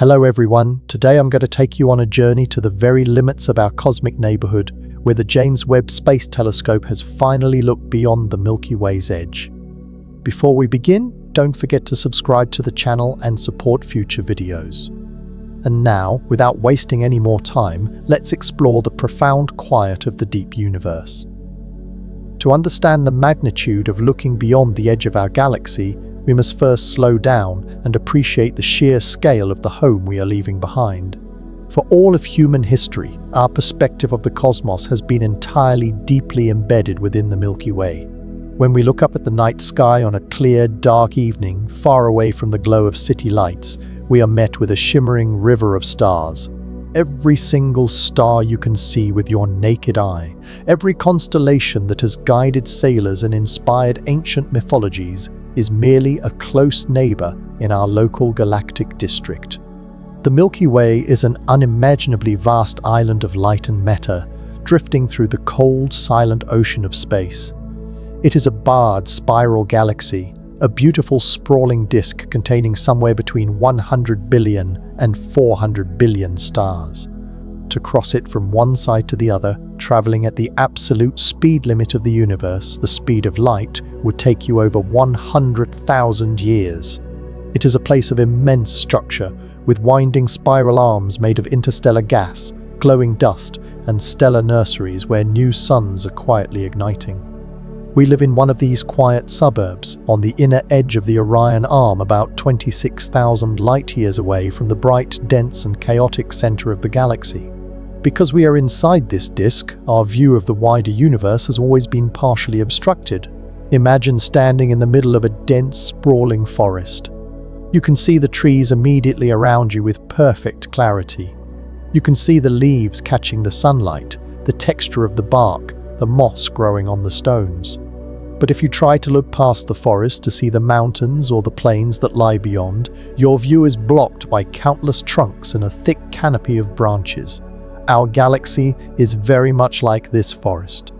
Hello everyone, today I'm going to take you on a journey to the very limits of our cosmic neighborhood, where the James Webb Space Telescope has finally looked beyond the Milky Way's edge. Before we begin, don't forget to subscribe to the channel and support future videos. And now, without wasting any more time, let's explore the profound quiet of the deep universe. To understand the magnitude of looking beyond the edge of our galaxy, we must first slow down and appreciate the sheer scale of the home we are leaving behind. For all of human history, our perspective of the cosmos has been entirely deeply embedded within the Milky Way. When we look up at the night sky on a clear, dark evening, far away from the glow of city lights, we are met with a shimmering river of stars. Every single star you can see with your naked eye, every constellation that has guided sailors and inspired ancient mythologies, is merely a close neighbor in our local galactic district. The Milky Way is an unimaginably vast island of light and matter, drifting through the cold, silent ocean of space. It is a barred spiral galaxy, a beautiful sprawling disk containing somewhere between 100 billion and 400 billion stars. To cross it from one side to the other, traveling at the absolute speed limit of the universe, the speed of light, would take you over 100,000 years. It is a place of immense structure, with winding spiral arms made of interstellar gas, glowing dust, and stellar nurseries where new suns are quietly igniting. We live in one of these quiet suburbs, on the inner edge of the Orion Arm, about 26,000 light-years away from the bright, dense, and chaotic center of the galaxy. Because we are inside this disk, our view of the wider universe has always been partially obstructed. Imagine standing in the middle of a dense, sprawling forest. You can see the trees immediately around you with perfect clarity. You can see the leaves catching the sunlight, the texture of the bark, the moss growing on the stones. But if you try to look past the forest to see the mountains or the plains that lie beyond, your view is blocked by countless trunks and a thick canopy of branches. Our galaxy is very much like this forest.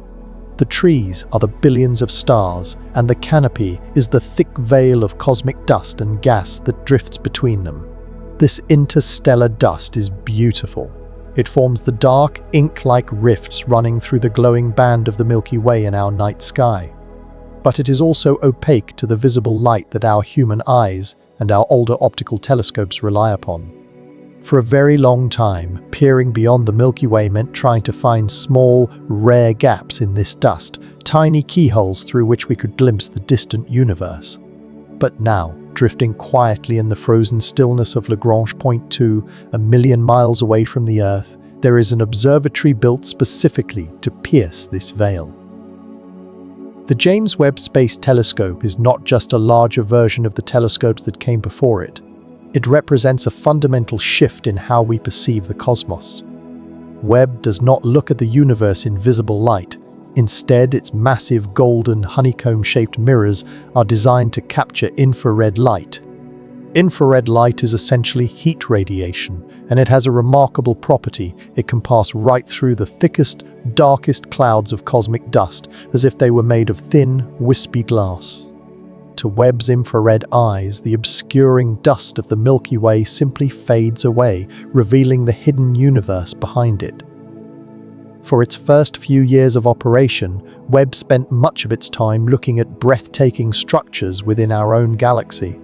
The trees are the billions of stars, and the canopy is the thick veil of cosmic dust and gas that drifts between them. This interstellar dust is beautiful. It forms the dark, ink-like rifts running through the glowing band of the Milky Way in our night sky. But it is also opaque to the visible light that our human eyes and our older optical telescopes rely upon. For a very long time, peering beyond the Milky Way meant trying to find small, rare gaps in this dust, tiny keyholes through which we could glimpse the distant universe. But now, drifting quietly in the frozen stillness of Lagrange Point 2, a million miles away from the Earth, there is an observatory built specifically to pierce this veil. The James Webb Space Telescope is not just a larger version of the telescopes that came before it. It represents a fundamental shift in how we perceive the cosmos. Webb does not look at the universe in visible light. Instead, its massive golden honeycomb-shaped mirrors are designed to capture infrared light. Infrared light is essentially heat radiation, and it has a remarkable property. It can pass right through the thickest, darkest clouds of cosmic dust, as if they were made of thin, wispy glass. To Webb's infrared eyes, the obscuring dust of the Milky Way simply fades away, revealing the hidden universe behind it. For its first few years of operation, Webb spent much of its time looking at breathtaking structures within our own galaxy.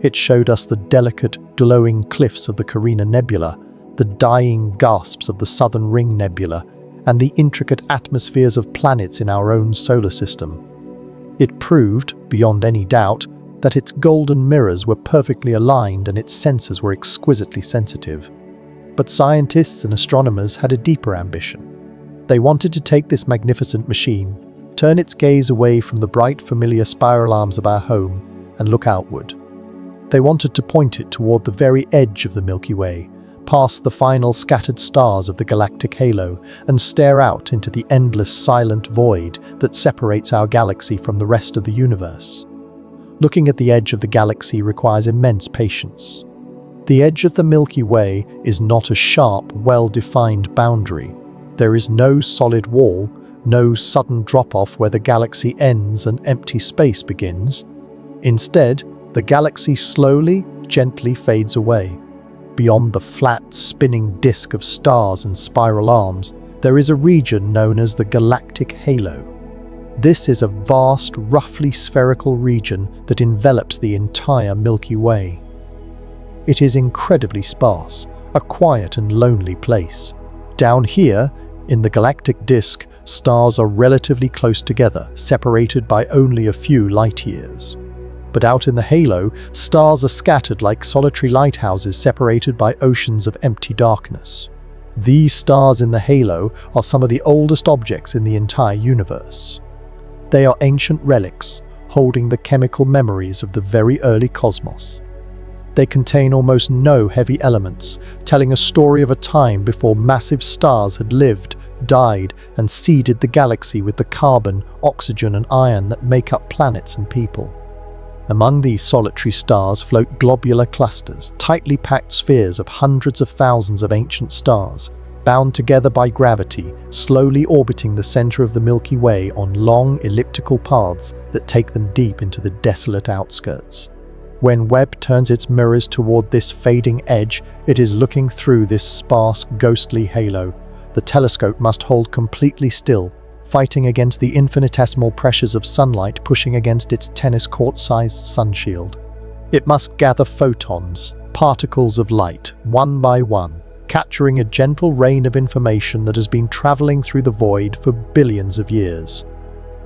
It showed us the delicate, glowing cliffs of the Carina Nebula, the dying gasps of the Southern Ring Nebula, and the intricate atmospheres of planets in our own solar system. It proved, beyond any doubt, that its golden mirrors were perfectly aligned and its sensors were exquisitely sensitive. But scientists and astronomers had a deeper ambition. They wanted to take this magnificent machine, turn its gaze away from the bright, familiar spiral arms of our home, and look outward. They wanted to point it toward the very edge of the Milky Way, past the final scattered stars of the galactic halo, and stare out into the endless silent void that separates our galaxy from the rest of the universe. Looking at the edge of the galaxy requires immense patience. The edge of the Milky Way is not a sharp, well-defined boundary. There is no solid wall, no sudden drop-off where the galaxy ends and empty space begins. Instead, the galaxy slowly, gently fades away. beyond the flat, spinning disk of stars and spiral arms, there is a region known as the galactic halo. This is a vast, roughly spherical region that envelops the entire Milky Way. It is incredibly sparse, a quiet and lonely place. Down here, in the galactic disk, stars are relatively close together, separated by only a few light years. But out in the halo, stars are scattered like solitary lighthouses separated by oceans of empty darkness. These stars in the halo are some of the oldest objects in the entire universe. They are ancient relics, holding the chemical memories of the very early cosmos. They contain almost no heavy elements, telling a story of a time before massive stars had lived, died, and seeded the galaxy with the carbon, oxygen, and iron that make up planets and people. Among these solitary stars float globular clusters, tightly packed spheres of hundreds of thousands of ancient stars, bound together by gravity, slowly orbiting the center of the Milky Way on long elliptical paths that take them deep into the desolate outskirts. When Webb turns its mirrors toward this fading edge, it is looking through this sparse, ghostly halo. The telescope must hold completely still, fighting against the infinitesimal pressures of sunlight pushing against its tennis court-sized sunshield. It must gather photons, particles of light, one by one, capturing a gentle rain of information that has been traveling through the void for billions of years.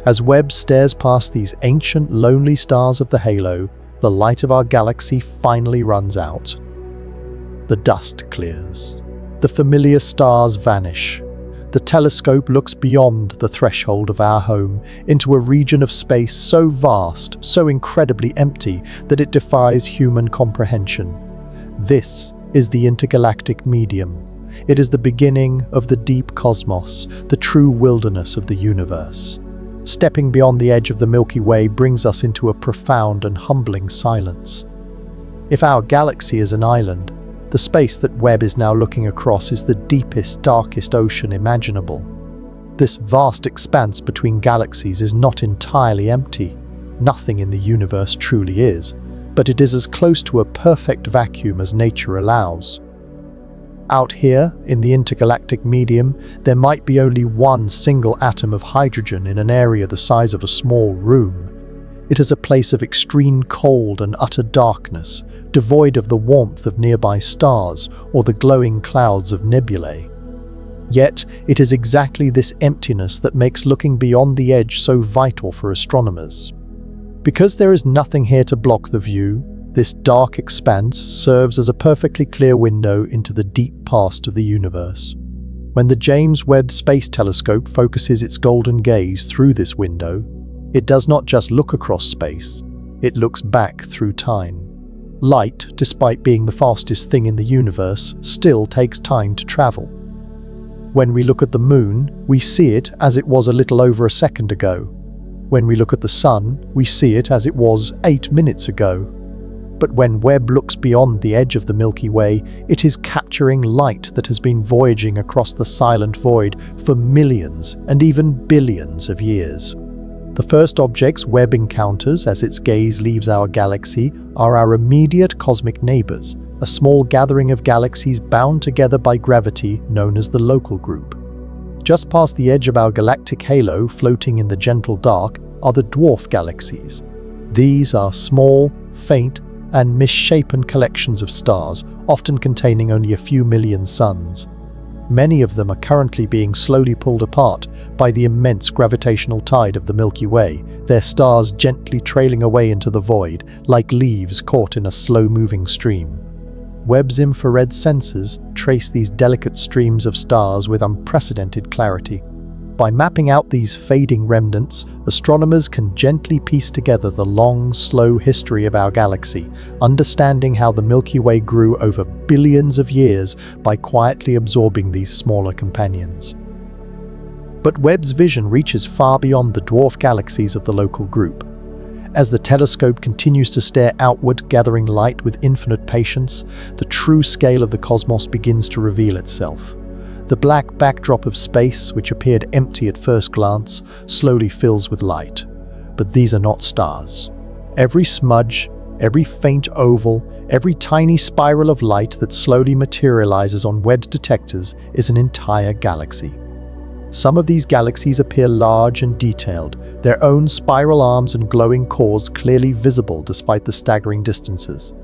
As Webb stares past these ancient, lonely stars of the halo, the light of our galaxy finally runs out. The dust clears. The familiar stars vanish. The telescope looks beyond the threshold of our home into a region of space so vast, so incredibly empty, that it defies human comprehension. This is the intergalactic medium. It is the beginning of the deep cosmos, the true wilderness of the universe. Stepping beyond the edge of the Milky Way brings us into a profound and humbling silence. If our galaxy is an island, the space that Webb is now looking across is the deepest, darkest ocean imaginable. This vast expanse between galaxies is not entirely empty. Nothing in the universe truly is, but it is as close to a perfect vacuum as nature allows. Out here, in the intergalactic medium, there might be only one single atom of hydrogen in an area the size of a small room. It is a place of extreme cold and utter darkness, devoid of the warmth of nearby stars or the glowing clouds of nebulae. Yet, it is exactly this emptiness that makes looking beyond the edge so vital for astronomers. Because there is nothing here to block the view, this dark expanse serves as a perfectly clear window into the deep past of the universe. When the James Webb Space Telescope focuses its golden gaze through this window, it does not just look across space, it looks back through time. Light, despite being the fastest thing in the universe, still takes time to travel. When we look at the moon, we see it as it was a little over a second ago. When we look at the sun, we see it as it was 8 minutes ago. But when Webb looks beyond the edge of the Milky Way, it is capturing light that has been voyaging across the silent void for millions and even billions of years. The first objects Webb encounters as its gaze leaves our galaxy are our immediate cosmic neighbors, a small gathering of galaxies bound together by gravity known as the local group. Just past the edge of our galactic halo, floating in the gentle dark, are the dwarf galaxies. These are small, faint, and misshapen collections of stars, often containing only a few million suns. Many of them are currently being slowly pulled apart by the immense gravitational tide of the Milky Way, their stars gently trailing away into the void, like leaves caught in a slow-moving stream. Webb's infrared sensors trace these delicate streams of stars with unprecedented clarity. By mapping out these fading remnants, astronomers can gently piece together the long, slow history of our galaxy, understanding how the Milky Way grew over billions of years by quietly absorbing these smaller companions. But Webb's vision reaches far beyond the dwarf galaxies of the local group. As the telescope continues to stare outward, gathering light with infinite patience, the true scale of the cosmos begins to reveal itself. The black backdrop of space, which appeared empty at first glance, slowly fills with light. But these are not stars. Every smudge, every faint oval, Every tiny spiral of light that slowly materializes on Webb's detectors is an entire galaxy. Some of these galaxies appear large and detailed, their own spiral arms and glowing cores clearly visible despite the staggering distances.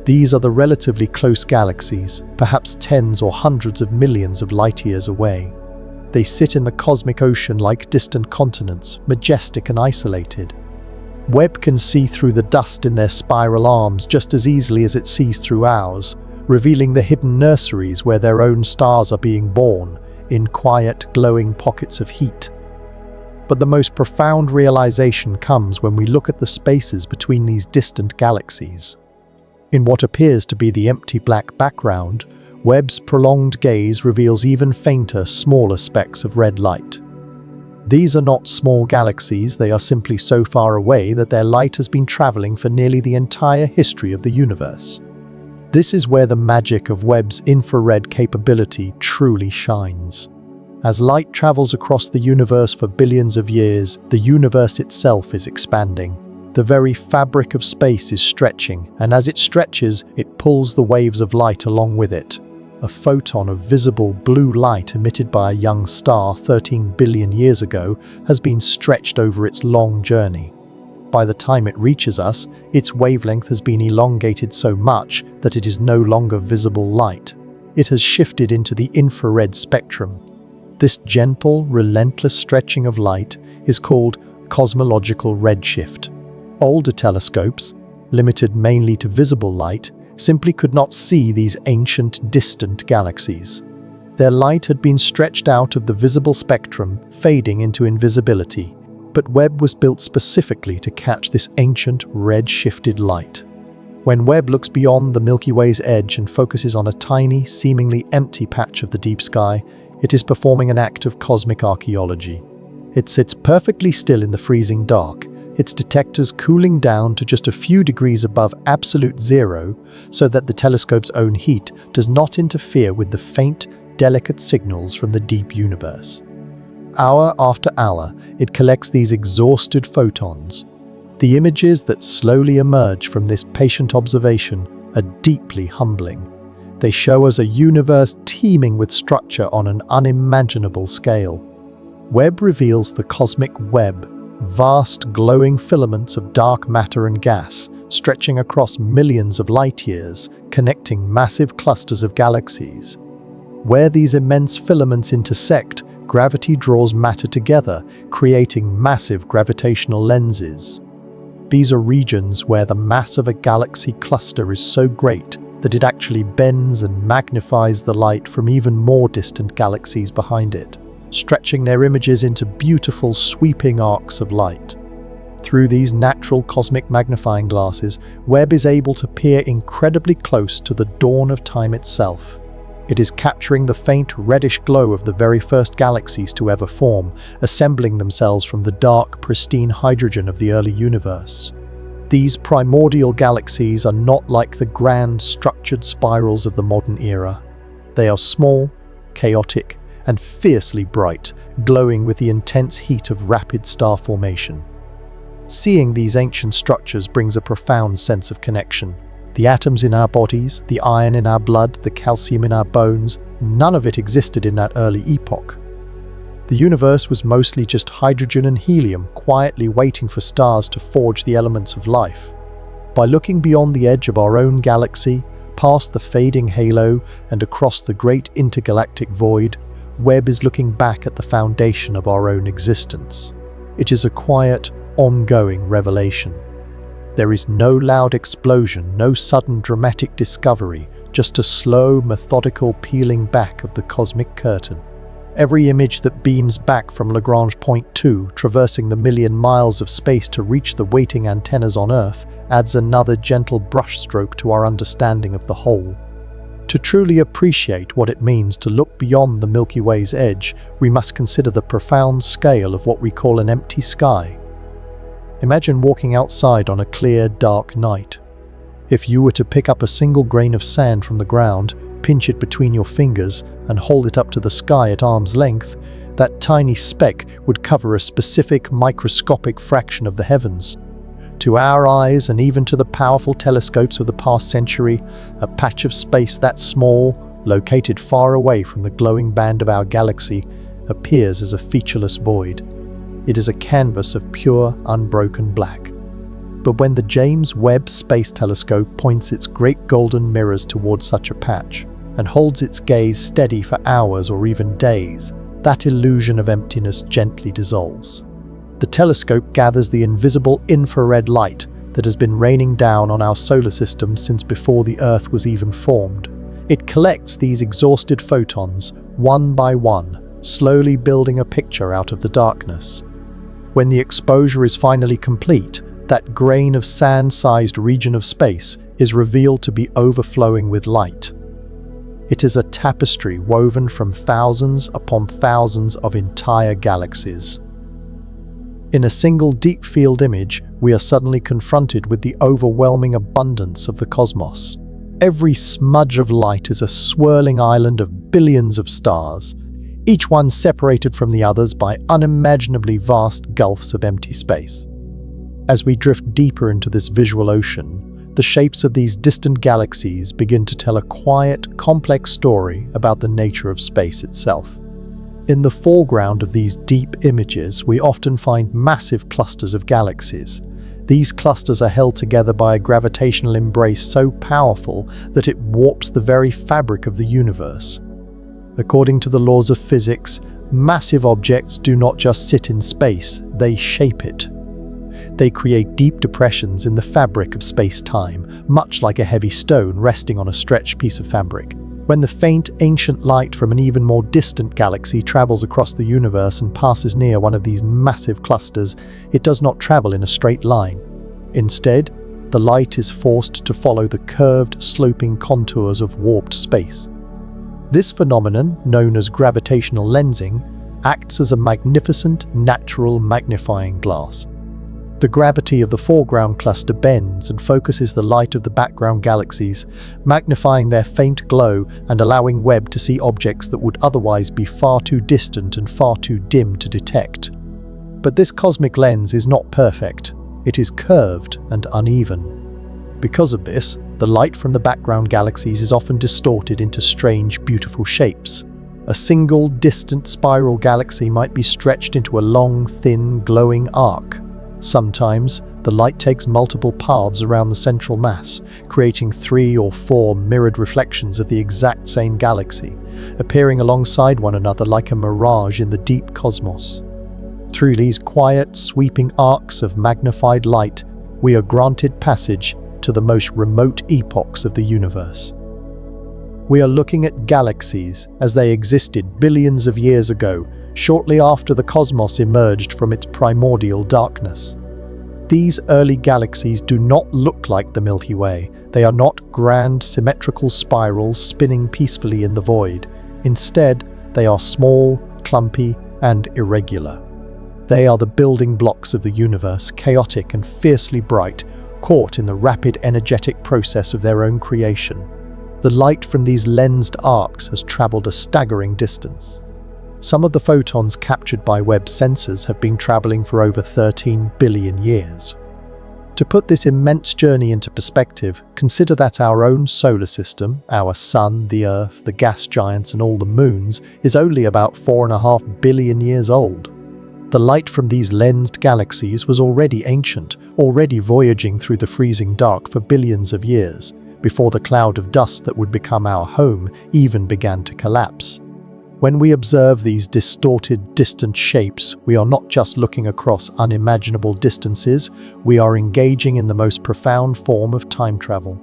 These are the relatively close galaxies, perhaps tens or hundreds of millions of light-years away. They sit in the cosmic ocean like distant continents, majestic and isolated. Webb can see through the dust in their spiral arms just as easily as it sees through ours, revealing the hidden nurseries where their own stars are being born, in quiet, glowing pockets of heat. But the most profound realization comes when we look at the spaces between these distant galaxies. In what appears to be the empty black background, Webb's prolonged gaze reveals even fainter, smaller specks of red light. These are not small galaxies, they are simply so far away that their light has been traveling for nearly the entire history of the universe. This is where the magic of Webb's infrared capability truly shines. As light travels across the universe for billions of years, the universe itself is expanding. The very fabric of space is stretching, and as it stretches, it pulls the waves of light along with it. A photon of visible blue light emitted by a young star 13 billion years ago has been stretched over its long journey. By the time it reaches us, its wavelength has been elongated so much that it is no longer visible light. It has shifted into the infrared spectrum. This gentle, relentless stretching of light is called cosmological redshift. Older telescopes, limited mainly to visible light, simply could not see these ancient, distant galaxies. Their light had been stretched out of the visible spectrum, fading into invisibility. But Webb was built specifically to catch this ancient, red-shifted light. When Webb looks beyond the Milky Way's edge and focuses on a tiny, seemingly empty patch of the deep sky, it is performing an act of cosmic archaeology. It sits perfectly still in the freezing dark, its detectors cooling down to just a few degrees above absolute zero so that the telescope's own heat does not interfere with the faint, delicate signals from the deep universe. Hour after hour, it collects these exhausted photons. The images that slowly emerge from this patient observation are deeply humbling. They show us a universe teeming with structure on an unimaginable scale. Webb reveals the cosmic web, vast glowing filaments of dark matter and gas, stretching across millions of light-years, connecting massive clusters of galaxies. Where these immense filaments intersect, gravity draws matter together, creating massive gravitational lenses. These are regions where the mass of a galaxy cluster is so great that it actually bends and magnifies the light from even more distant galaxies behind it, stretching their images into beautiful, sweeping arcs of light. Through these natural cosmic magnifying glasses, Webb is able to peer incredibly close to the dawn of time itself. It is capturing the faint reddish glow of the very first galaxies to ever form, assembling themselves from the dark, pristine hydrogen of the early universe. These primordial galaxies are not like the grand, structured spirals of the modern era. They are small, chaotic, and fiercely bright, glowing with the intense heat of rapid star formation. Seeing these ancient structures brings a profound sense of connection. The atoms in our bodies, the iron in our blood, the calcium in our bones, none of it existed in that early epoch. The universe was mostly just hydrogen and helium, quietly waiting for stars to forge the elements of life. By looking beyond the edge of our own galaxy, past the fading halo and across the great intergalactic void, Webb is looking back at the foundation of our own existence. It is a quiet, ongoing revelation. There is no loud explosion, no sudden dramatic discovery, just a slow, methodical peeling back of the cosmic curtain. Every image that beams back from Lagrange Point 2, traversing the million miles of space to reach the waiting antennas on Earth, adds another gentle brushstroke to our understanding of the whole. To truly appreciate what it means to look beyond the Milky Way's edge, we must consider the profound scale of what we call an empty sky. Imagine walking outside on a clear, dark night. If you were to pick up a single grain of sand from the ground, pinch it between your fingers, and hold it up to the sky at arm's length, that tiny speck would cover a specific microscopic fraction of the heavens. To our eyes, and even to the powerful telescopes of the past century, a patch of space that small, located far away from the glowing band of our galaxy, appears as a featureless void. It is a canvas of pure, unbroken black. But when the James Webb Space Telescope points its great golden mirrors towards such a patch, and holds its gaze steady for hours or even days, that illusion of emptiness gently dissolves. The telescope gathers the invisible infrared light that has been raining down on our solar system since before the Earth was even formed. It collects these exhausted photons, one by one, slowly building a picture out of the darkness. When the exposure is finally complete, that grain of sand-sized region of space is revealed to be overflowing with light. It is a tapestry woven from thousands upon thousands of entire galaxies. In a single deep field image, we are suddenly confronted with the overwhelming abundance of the cosmos. Every smudge of light is a swirling island of billions of stars, each one separated from the others by unimaginably vast gulfs of empty space. As we drift deeper into this visual ocean, the shapes of these distant galaxies begin to tell a quiet, complex story about the nature of space itself. In the foreground of these deep images, we often find massive clusters of galaxies. These clusters are held together by a gravitational embrace so powerful that it warps the very fabric of the universe. According to the laws of physics, massive objects do not just sit in space, they shape it. They create deep depressions in the fabric of space-time, much like a heavy stone resting on a stretched piece of fabric. When the faint, ancient light from an even more distant galaxy travels across the universe and passes near one of these massive clusters, it does not travel in a straight line. Instead, the light is forced to follow the curved, sloping contours of warped space. This phenomenon, known as gravitational lensing, acts as a magnificent, natural magnifying glass. The gravity of the foreground cluster bends and focuses the light of the background galaxies, magnifying their faint glow and allowing Webb to see objects that would otherwise be far too distant and far too dim to detect. But this cosmic lens is not perfect. It is curved and uneven. Because of this, the light from the background galaxies is often distorted into strange, beautiful shapes. A single, distant spiral galaxy might be stretched into a long, thin, glowing arc. Sometimes, the light takes multiple paths around the central mass, creating 3 or 4 mirrored reflections of the exact same galaxy, appearing alongside one another like a mirage in the deep cosmos. Through these quiet, sweeping arcs of magnified light, we are granted passage to the most remote epochs of the universe. We are looking at galaxies as they existed billions of years ago, shortly after the cosmos emerged from its primordial darkness. These early galaxies do not look like the Milky Way. They are not grand, symmetrical spirals spinning peacefully in the void. Instead, they are small, clumpy, and irregular. They are the building blocks of the universe, chaotic and fiercely bright, caught in the rapid energetic process of their own creation. The light from these lensed arcs has traveled a staggering distance. Some of the photons captured by Webb's sensors have been traveling for over 13 billion years. To put this immense journey into perspective, consider that our own solar system, our Sun, the Earth, the gas giants and all the moons, is only about 4.5 billion years old. The light from these lensed galaxies was already ancient, already voyaging through the freezing dark for billions of years, before the cloud of dust that would become our home even began to collapse. When we observe these distorted, distant shapes, we are not just looking across unimaginable distances, we are engaging in the most profound form of time travel.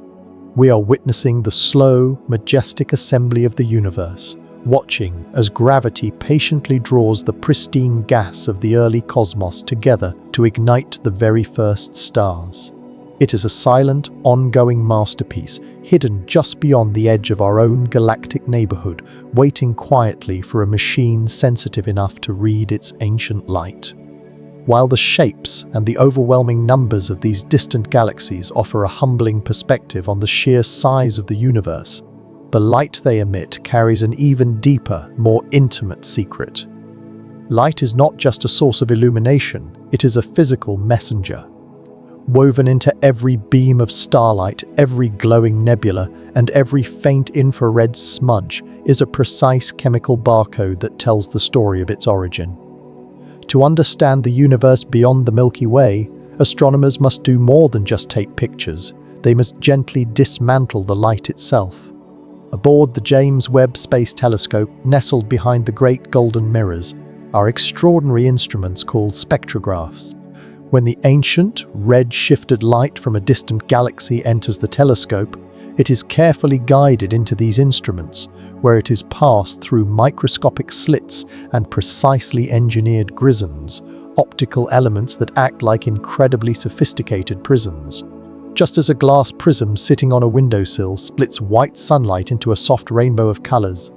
We are witnessing the slow, majestic assembly of the universe, watching as gravity patiently draws the pristine gas of the early cosmos together to ignite the very first stars. It is a silent, ongoing masterpiece, hidden just beyond the edge of our own galactic neighborhood, waiting quietly for a machine sensitive enough to read its ancient light. While the shapes and the overwhelming numbers of these distant galaxies offer a humbling perspective on the sheer size of the universe, the light they emit carries an even deeper, more intimate secret. Light is not just a source of illumination, it is a physical messenger. Woven into every beam of starlight, every glowing nebula, and every faint infrared smudge is a precise chemical barcode that tells the story of its origin. To understand the universe beyond the Milky Way, astronomers must do more than just take pictures. They must gently dismantle the light itself. Aboard the James Webb Space Telescope, nestled behind the great golden mirrors, are extraordinary instruments called spectrographs. When the ancient, red-shifted light from a distant galaxy enters the telescope, it is carefully guided into these instruments, where it is passed through microscopic slits and precisely engineered grisons, optical elements that act like incredibly sophisticated prisms. Just as a glass prism sitting on a windowsill splits white sunlight into a soft rainbow of colors,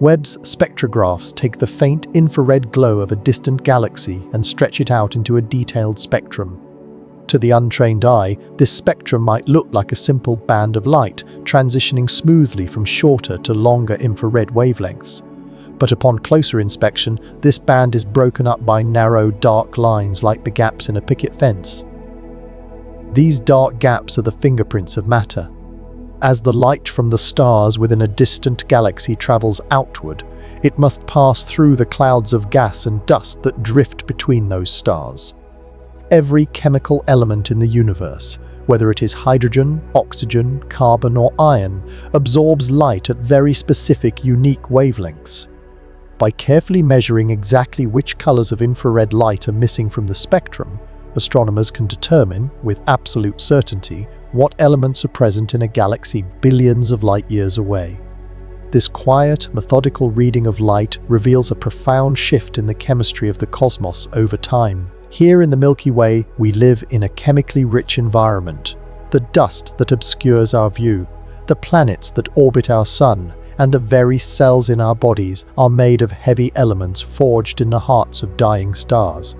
Webb's spectrographs take the faint infrared glow of a distant galaxy and stretch it out into a detailed spectrum. To the untrained eye, this spectrum might look like a simple band of light, transitioning smoothly from shorter to longer infrared wavelengths. But upon closer inspection, this band is broken up by narrow, dark lines like the gaps in a picket fence. These dark gaps are the fingerprints of matter. As the light from the stars within a distant galaxy travels outward, it must pass through the clouds of gas and dust that drift between those stars. Every chemical element in the universe, whether it is hydrogen, oxygen, carbon, or iron, absorbs light at very specific, unique wavelengths. By carefully measuring exactly which colors of infrared light are missing from the spectrum, astronomers can determine, with absolute certainty, what elements are present in a galaxy billions of light-years away. This quiet, methodical reading of light reveals a profound shift in the chemistry of the cosmos over time. Here in the Milky Way, we live in a chemically rich environment. The dust that obscures our view, the planets that orbit our sun, and the very cells in our bodies are made of heavy elements forged in the hearts of dying stars.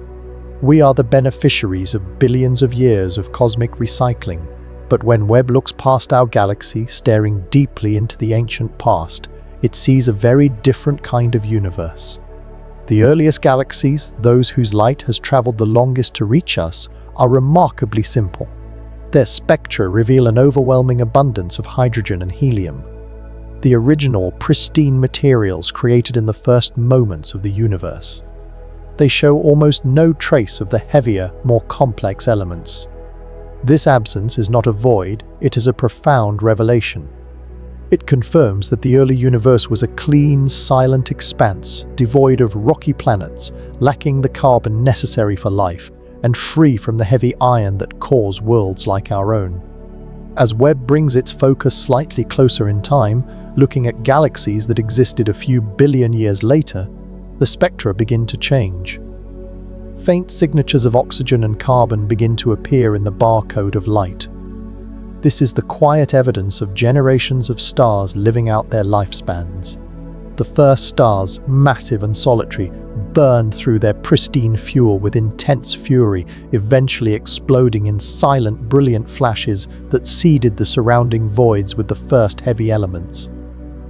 We are the beneficiaries of billions of years of cosmic recycling. But when Webb looks past our galaxy, staring deeply into the ancient past, it sees a very different kind of universe. The earliest galaxies, those whose light has traveled the longest to reach us, are remarkably simple. Their spectra reveal an overwhelming abundance of hydrogen and helium, the original, pristine materials created in the first moments of the universe. They show almost no trace of the heavier, more complex elements. This absence is not a void, it is a profound revelation. It confirms that the early universe was a clean, silent expanse, devoid of rocky planets, lacking the carbon necessary for life, and free from the heavy iron that cause worlds like our own. As Webb brings its focus slightly closer in time, looking at galaxies that existed a few billion years later, the spectra begin to change. Faint signatures of oxygen and carbon begin to appear in the barcode of light. This is the quiet evidence of generations of stars living out their lifespans. The first stars, massive and solitary, burned through their pristine fuel with intense fury, eventually exploding in silent, brilliant flashes that seeded the surrounding voids with the first heavy elements.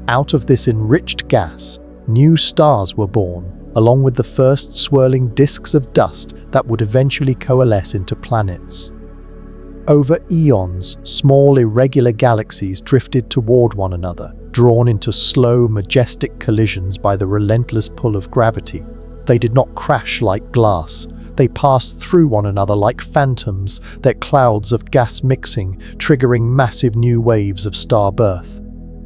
Out of this enriched gas, new stars were born, along with the first swirling disks of dust that would eventually coalesce into planets. Over eons, small irregular galaxies drifted toward one another, drawn into slow, majestic collisions by the relentless pull of gravity. They did not crash like glass. They passed through one another like phantoms, their clouds of gas mixing, triggering massive new waves of star birth.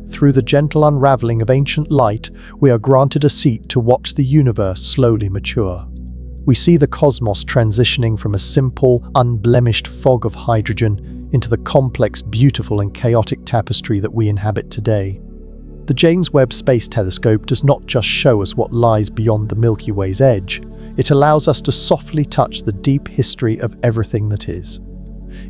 Through the gentle unraveling of ancient light, we are granted a seat to watch the universe slowly mature. We see the cosmos transitioning from a simple, unblemished fog of hydrogen into the complex, beautiful, and chaotic tapestry that we inhabit today. The James Webb Space Telescope does not just show us what lies beyond the Milky Way's edge, it allows us to softly touch the deep history of everything that is.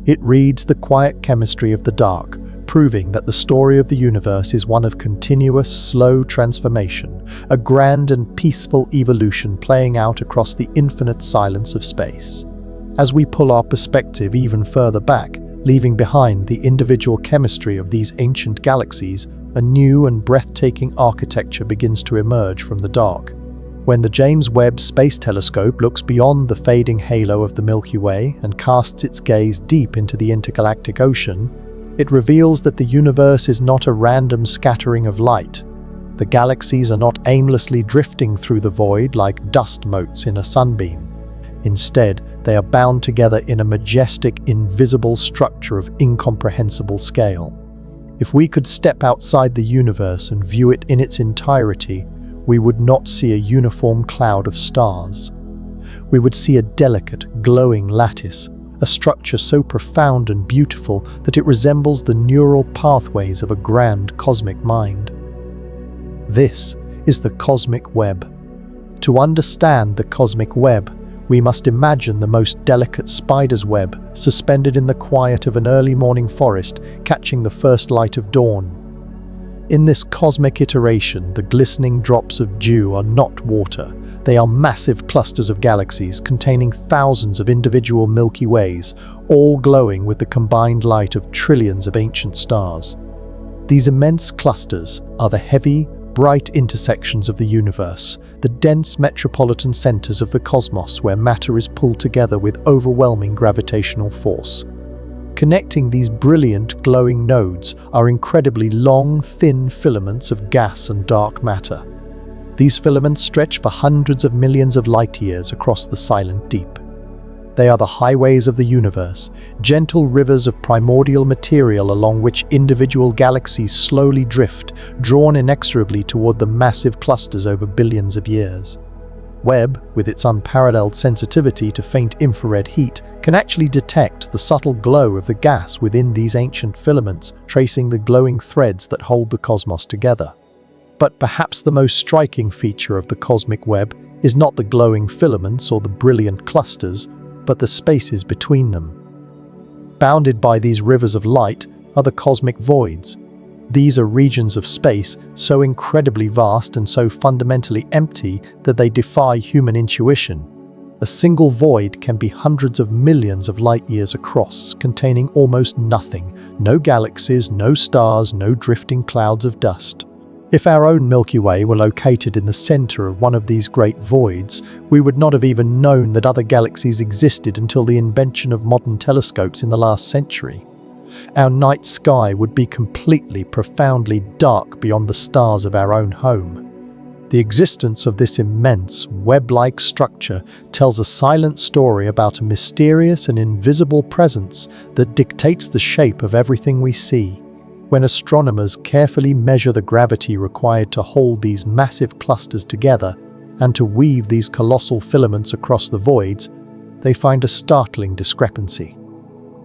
It reads the quiet chemistry of the dark, proving that the story of the universe is one of continuous, slow transformation, a grand and peaceful evolution playing out across the infinite silence of space. As we pull our perspective even further back, leaving behind the individual chemistry of these ancient galaxies, a new and breathtaking architecture begins to emerge from the dark. When the James Webb Space Telescope looks beyond the fading halo of the Milky Way and casts its gaze deep into the intergalactic ocean, it reveals that the universe is not a random scattering of light. The galaxies are not aimlessly drifting through the void like dust motes in a sunbeam. Instead, they are bound together in a majestic, invisible structure of incomprehensible scale. If we could step outside the universe and view it in its entirety, we would not see a uniform cloud of stars. We would see a delicate, glowing lattice, a structure so profound and beautiful that it resembles the neural pathways of a grand cosmic mind. This is the cosmic web. To understand the cosmic web, we must imagine the most delicate spider's web suspended in the quiet of an early morning forest, catching the first light of dawn. In this cosmic iteration, the glistening drops of dew are not water. They are massive clusters of galaxies containing thousands of individual Milky Ways, all glowing with the combined light of trillions of ancient stars. These immense clusters are the heavy, bright intersections of the universe, the dense metropolitan centers of the cosmos where matter is pulled together with overwhelming gravitational force. Connecting these brilliant, glowing nodes are incredibly long, thin filaments of gas and dark matter. These filaments stretch for hundreds of millions of light-years across the silent deep. They are the highways of the universe, gentle rivers of primordial material along which individual galaxies slowly drift, drawn inexorably toward the massive clusters over billions of years. Webb, with its unparalleled sensitivity to faint infrared heat, can actually detect the subtle glow of the gas within these ancient filaments, tracing the glowing threads that hold the cosmos together. But perhaps the most striking feature of the cosmic web is not the glowing filaments or the brilliant clusters, but the spaces between them. Bounded by these rivers of light are the cosmic voids. These are regions of space so incredibly vast and so fundamentally empty that they defy human intuition. A single void can be hundreds of millions of light-years across, containing almost nothing, no galaxies, no stars, no drifting clouds of dust. If our own Milky Way were located in the center of one of these great voids, we would not have even known that other galaxies existed until the invention of modern telescopes in the last century. Our night sky would be completely, profoundly dark beyond the stars of our own home. The existence of this immense, web-like structure tells a silent story about a mysterious and invisible presence that dictates the shape of everything we see. When astronomers carefully measure the gravity required to hold these massive clusters together and to weave these colossal filaments across the voids, they find a startling discrepancy.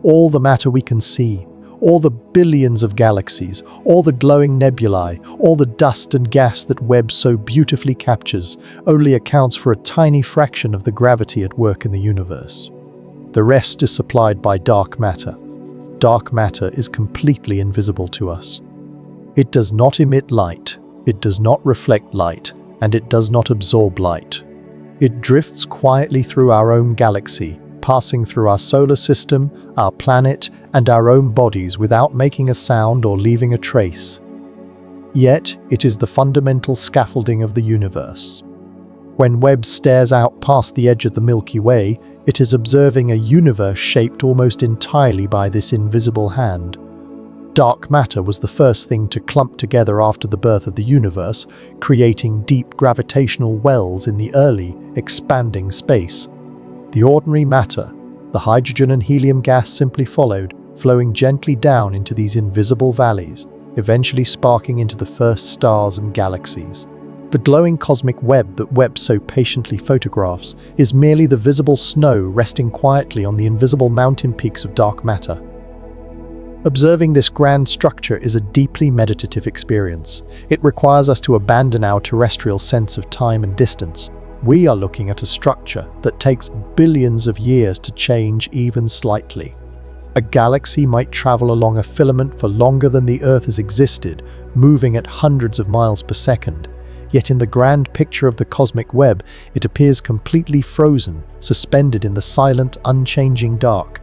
All the matter we can see, all the billions of galaxies, all the glowing nebulae, all the dust and gas that Webb so beautifully captures, only accounts for a tiny fraction of the gravity at work in the universe. The rest is supplied by dark matter. Dark matter is completely invisible to us. It does not emit light, it does not reflect light, and it does not absorb light. It drifts quietly through our own galaxy, passing through our solar system, our planet, and our own bodies without making a sound or leaving a trace. Yet, it is the fundamental scaffolding of the universe. When Webb stares out past the edge of the Milky Way, it is observing a universe shaped almost entirely by this invisible hand. Dark matter was the first thing to clump together after the birth of the universe, creating deep gravitational wells in the early, expanding space. The ordinary matter, the hydrogen and helium gas, simply followed, flowing gently down into these invisible valleys, eventually sparking into the first stars and galaxies. The glowing cosmic web that Webb so patiently photographs is merely the visible snow resting quietly on the invisible mountain peaks of dark matter. Observing this grand structure is a deeply meditative experience. It requires us to abandon our terrestrial sense of time and distance. We are looking at a structure that takes billions of years to change even slightly. A galaxy might travel along a filament for longer than the Earth has existed, moving at hundreds of miles per second. Yet in the grand picture of the cosmic web, it appears completely frozen, suspended in the silent, unchanging dark.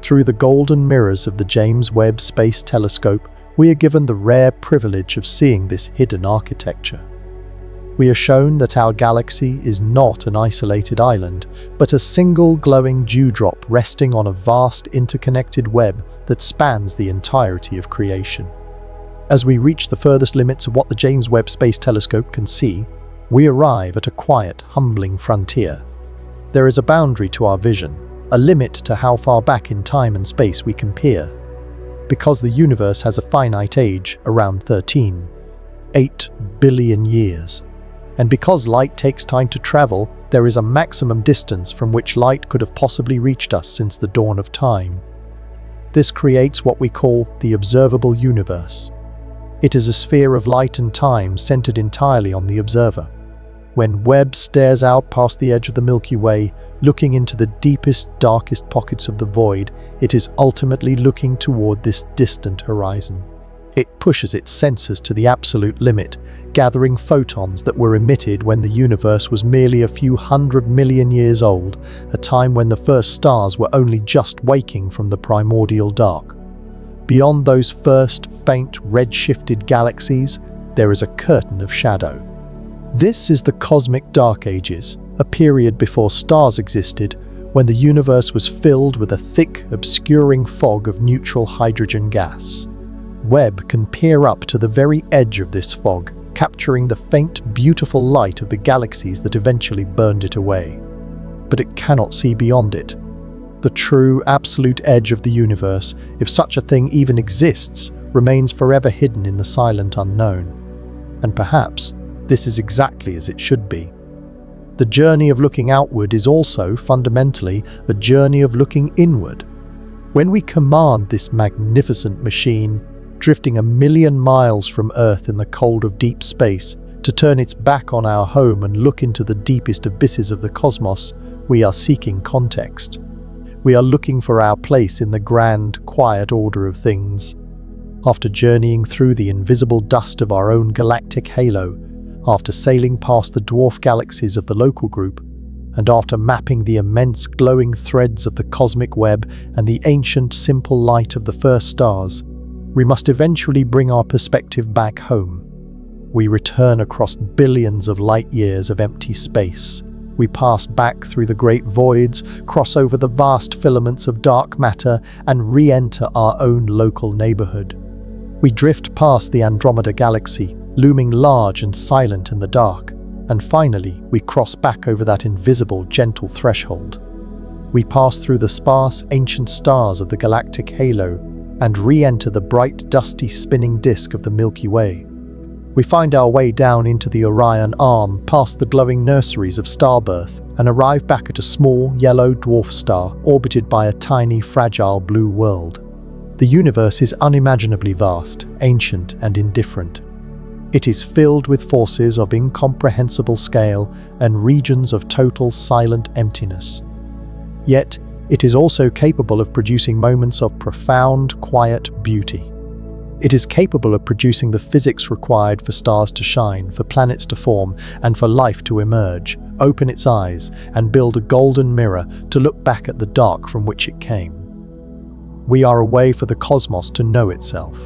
Through the golden mirrors of the James Webb Space Telescope, we are given the rare privilege of seeing this hidden architecture. We are shown that our galaxy is not an isolated island, but a single glowing dewdrop resting on a vast interconnected web that spans the entirety of creation. As we reach the furthest limits of what the James Webb Space Telescope can see, we arrive at a quiet, humbling frontier. There is a boundary to our vision, a limit to how far back in time and space we can peer. Because the universe has a finite age, around 13.8 billion years. And because light takes time to travel, there is a maximum distance from which light could have possibly reached us since the dawn of time. This creates what we call the observable universe. It is a sphere of light and time centered entirely on the observer. When Webb stares out past the edge of the Milky Way, looking into the deepest, darkest pockets of the void, it is ultimately looking toward this distant horizon. It pushes its sensors to the absolute limit, gathering photons that were emitted when the universe was merely a few 100 million years old, a time when the first stars were only just waking from the primordial dark. Beyond those first, faint, red-shifted galaxies, there is a curtain of shadow. This is the cosmic dark ages, a period before stars existed, when the universe was filled with a thick, obscuring fog of neutral hydrogen gas. Webb can peer up to the very edge of this fog, capturing the faint, beautiful light of the galaxies that eventually burned it away. But it cannot see beyond it. The true, absolute edge of the universe, if such a thing even exists, remains forever hidden in the silent unknown. And perhaps this is exactly as it should be. The journey of looking outward is also, fundamentally, a journey of looking inward. When we command this magnificent machine, drifting 1,000,000 miles from Earth in the cold of deep space, to turn its back on our home and look into the deepest abysses of the cosmos, we are seeking context. We are looking for our place in the grand, quiet order of things. After journeying through the invisible dust of our own galactic halo, after sailing past the dwarf galaxies of the local group, and after mapping the immense glowing threads of the cosmic web and the ancient simple light of the first stars, we must eventually bring our perspective back home. We return across billions of light years of empty space. We pass back through the great voids, cross over the vast filaments of dark matter, and re-enter our own local neighborhood. We drift past the Andromeda galaxy, looming large and silent in the dark, and finally we cross back over that invisible, gentle threshold. We pass through the sparse, ancient stars of the galactic halo, and re-enter the bright, dusty, spinning disk of the Milky Way. We find our way down into the Orion Arm, past the glowing nurseries of starbirth, and arrive back at a small, yellow dwarf star orbited by a tiny, fragile blue world. The universe is unimaginably vast, ancient, and indifferent. It is filled with forces of incomprehensible scale and regions of total silent emptiness. Yet, it is also capable of producing moments of profound, quiet beauty. It is capable of producing the physics required for stars to shine, for planets to form, and for life to emerge, open its eyes, and build a golden mirror to look back at the dark from which it came. We are a way for the cosmos to know itself.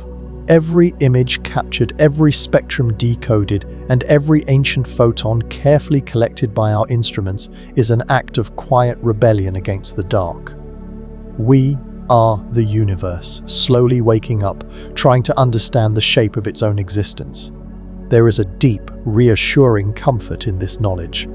Every image captured, every spectrum decoded, and every ancient photon carefully collected by our instruments is an act of quiet rebellion against the dark. We are the universe, slowly waking up, trying to understand the shape of its own existence. There is a deep, reassuring comfort in this knowledge.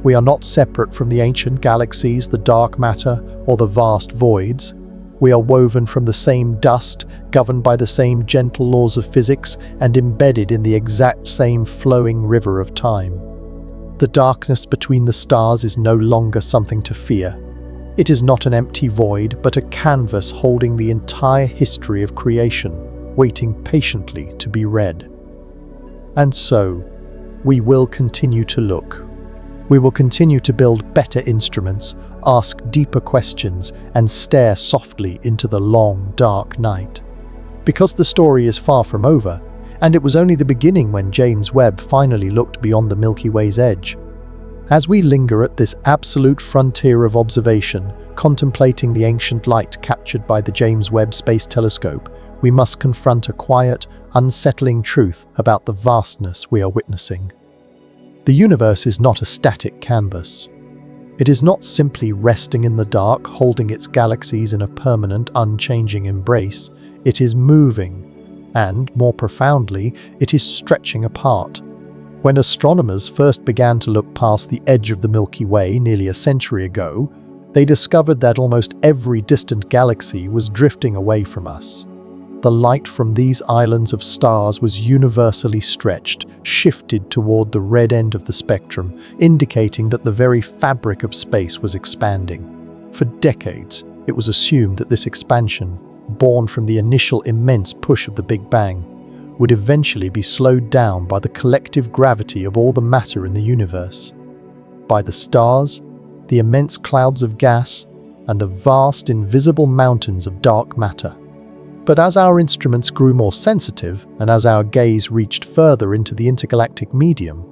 We are not separate from the ancient galaxies, the dark matter, or the vast voids. We are woven from the same dust, governed by the same gentle laws of physics, and embedded in the exact same flowing river of time. The darkness between the stars is no longer something to fear. It is not an empty void, but a canvas holding the entire history of creation, waiting patiently to be read. And so, we will continue to look. We will continue to build better instruments, ask deeper questions, and stare softly into the long, dark night. Because the story is far from over, and it was only the beginning when James Webb finally looked beyond the Milky Way's edge. As we linger at this absolute frontier of observation, contemplating the ancient light captured by the James Webb Space Telescope, we must confront a quiet, unsettling truth about the vastness we are witnessing. The universe is not a static canvas. It is not simply resting in the dark, holding its galaxies in a permanent, unchanging embrace. It is moving, and, more profoundly, it is stretching apart. When astronomers first began to look past the edge of the Milky Way nearly a century ago, they discovered that almost every distant galaxy was drifting away from us. The light from these islands of stars was universally stretched, shifted toward the red end of the spectrum, indicating that the very fabric of space was expanding. For decades, it was assumed that this expansion, born from the initial immense push of the Big Bang, would eventually be slowed down by the collective gravity of all the matter in the universe, by the stars, the immense clouds of gas, and the vast invisible mountains of dark matter. But as our instruments grew more sensitive, and as our gaze reached further into the intergalactic medium,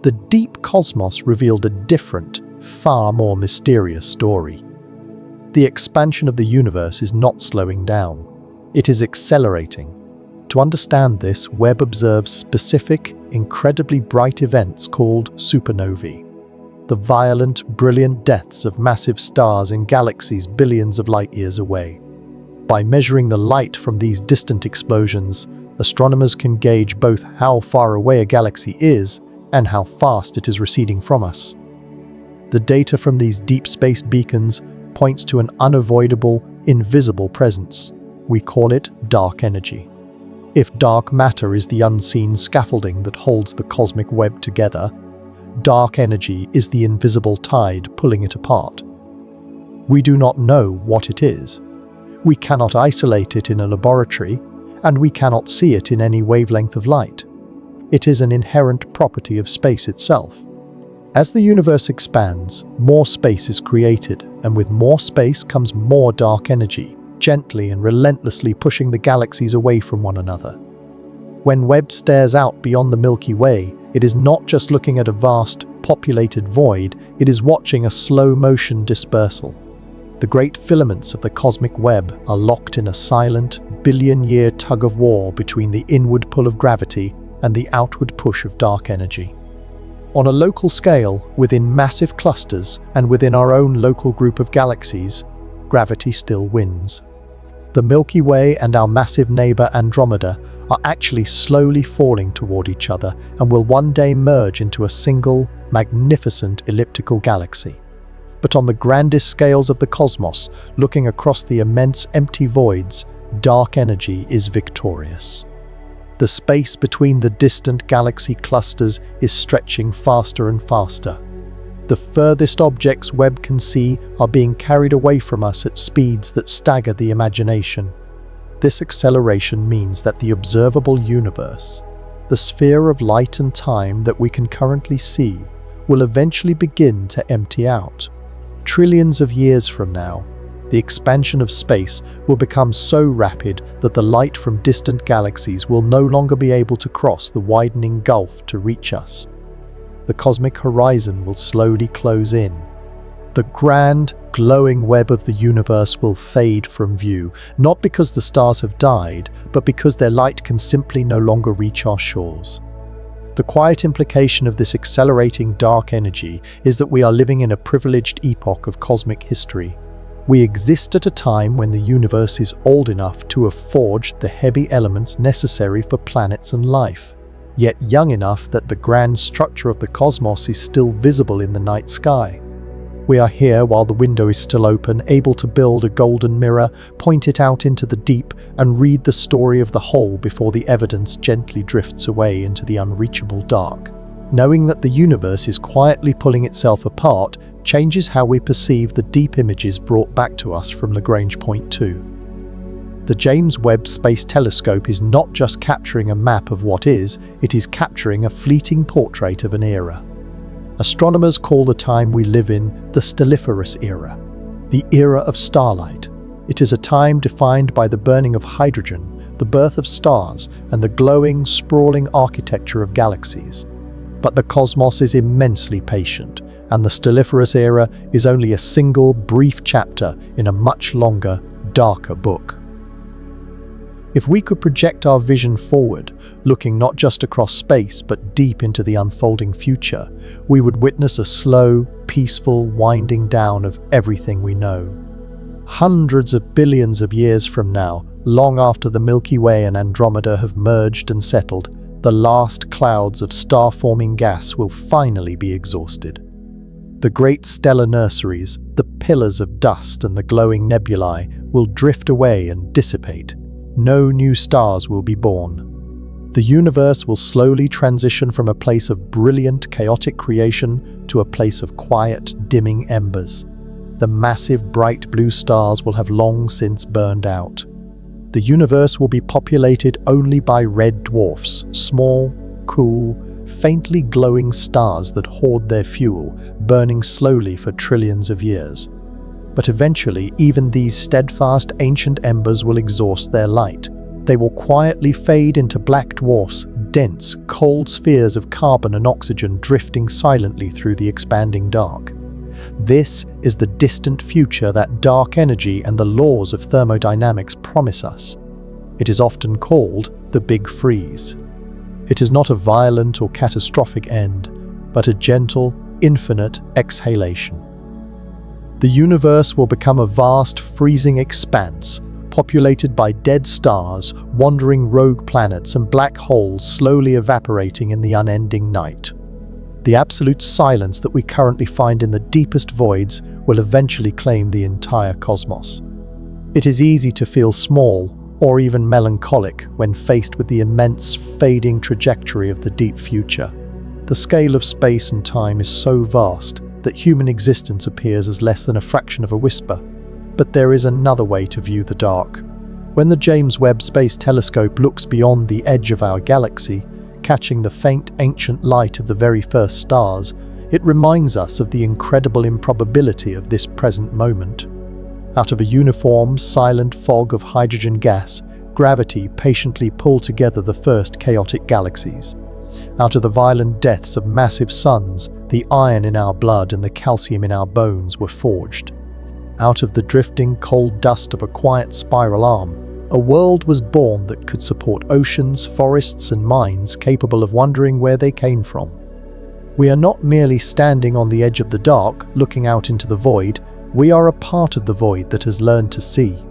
the deep cosmos revealed a different, far more mysterious story. The expansion of the universe is not slowing down. It is accelerating. To understand this, Webb observes specific, incredibly bright events called supernovae, the violent, brilliant deaths of massive stars in galaxies billions of light-years away. By measuring the light from these distant explosions, astronomers can gauge both how far away a galaxy is and how fast it is receding from us. The data from these deep space beacons points to an unavoidable, invisible presence. We call it dark energy. If dark matter is the unseen scaffolding that holds the cosmic web together, dark energy is the invisible tide pulling it apart. We do not know what it is. We cannot isolate it in a laboratory, and we cannot see it in any wavelength of light. It is an inherent property of space itself. As the universe expands, more space is created, and with more space comes more dark energy, gently and relentlessly pushing the galaxies away from one another. When Webb stares out beyond the Milky Way, it is not just looking at a vast, populated void, it is watching a slow-motion dispersal. The great filaments of the cosmic web are locked in a silent, billion-year tug-of-war between the inward pull of gravity and the outward push of dark energy. On a local scale, within massive clusters and within our own local group of galaxies, gravity still wins. The Milky Way and our massive neighbor Andromeda are actually slowly falling toward each other and will one day merge into a single, magnificent elliptical galaxy. But on the grandest scales of the cosmos, looking across the immense empty voids, dark energy is victorious. The space between the distant galaxy clusters is stretching faster and faster. The furthest objects Webb can see are being carried away from us at speeds that stagger the imagination. This acceleration means that the observable universe, the sphere of light and time that we can currently see, will eventually begin to empty out. Trillions of years from now, the expansion of space will become so rapid that the light from distant galaxies will no longer be able to cross the widening gulf to reach us. The cosmic horizon will slowly close in. The grand, glowing web of the universe will fade from view, not because the stars have died, but because their light can simply no longer reach our shores. The quiet implication of this accelerating dark energy is that we are living in a privileged epoch of cosmic history. We exist at a time when the universe is old enough to have forged the heavy elements necessary for planets and life, yet young enough that the grand structure of the cosmos is still visible in the night sky. We are here while the window is still open, able to build a golden mirror, point it out into the deep, and read the story of the whole before the evidence gently drifts away into the unreachable dark. Knowing that the universe is quietly pulling itself apart changes how we perceive the deep images brought back to us from Lagrange Point 2. The James Webb Space Telescope is not just capturing a map of what is, it is capturing a fleeting portrait of an era. Astronomers call the time we live in the stelliferous era, the era of starlight. It is a time defined by the burning of hydrogen, the birth of stars, and the glowing, sprawling architecture of galaxies. But the cosmos is immensely patient, and the stelliferous era is only a single, brief chapter in a much longer, darker book. If we could project our vision forward, looking not just across space but deep into the unfolding future, we would witness a slow, peaceful winding down of everything we know. Hundreds of billions of years from now, long after the Milky Way and Andromeda have merged and settled, the last clouds of star-forming gas will finally be exhausted. The great stellar nurseries, the pillars of dust and the glowing nebulae will drift away and dissipate. No new stars will be born. The universe will slowly transition from a place of brilliant, chaotic creation to a place of quiet, dimming embers. The massive, bright blue stars will have long since burned out. The universe will be populated only by red dwarfs, small, cool, faintly glowing stars that hoard their fuel, burning slowly for trillions of years. But eventually, even these steadfast ancient embers will exhaust their light. They will quietly fade into black dwarfs, dense, cold spheres of carbon and oxygen drifting silently through the expanding dark. This is the distant future that dark energy and the laws of thermodynamics promise us. It is often called the Big Freeze. It is not a violent or catastrophic end, but a gentle, infinite exhalation. The universe will become a vast, freezing expanse, populated by dead stars, wandering rogue planets, and black holes slowly evaporating in the unending night. The absolute silence that we currently find in the deepest voids will eventually claim the entire cosmos. It is easy to feel small, or even melancholic, when faced with the immense, fading trajectory of the deep future. The scale of space and time is so vast that human existence appears as less than a fraction of a whisper. But there is another way to view the dark. When the James Webb Space Telescope looks beyond the edge of our galaxy, catching the faint ancient light of the very first stars, it reminds us of the incredible improbability of this present moment. Out of a uniform, silent fog of hydrogen gas, gravity patiently pulled together the first chaotic galaxies. Out of the violent deaths of massive suns, the iron in our blood and the calcium in our bones were forged. Out of the drifting cold dust of a quiet spiral arm, a world was born that could support oceans, forests, and mines capable of wondering where they came from. We are not merely standing on the edge of the dark, looking out into the void. We are a part of the void that has learned to see.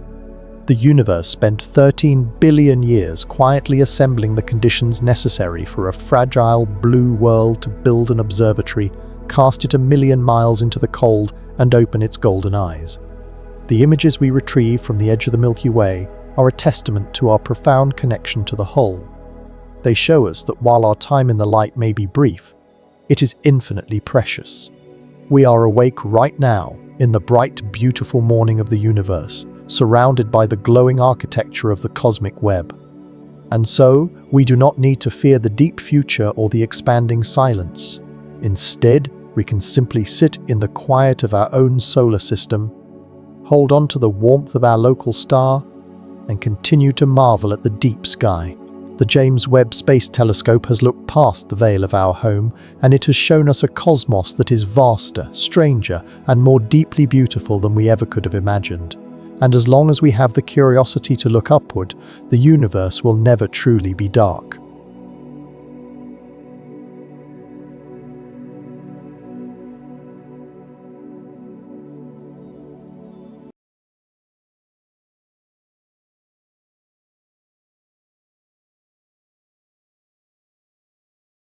The universe spent 13 billion years quietly assembling the conditions necessary for a fragile blue world to build an observatory, cast it 1,000,000 miles into the cold, and open its golden eyes. The images we retrieve from the edge of the Milky Way are a testament to our profound connection to the whole. They show us that while our time in the light may be brief, it is infinitely precious. We are awake right now, in the bright, beautiful morning of the universe, surrounded by the glowing architecture of the cosmic web. And so, we do not need to fear the deep future or the expanding silence. Instead, we can simply sit in the quiet of our own solar system, hold on to the warmth of our local star, and continue to marvel at the deep sky. The James Webb Space Telescope has looked past the veil of our home, and it has shown us a cosmos that is vaster, stranger, and more deeply beautiful than we ever could have imagined. And as long as we have the curiosity to look upward, the universe will never truly be dark.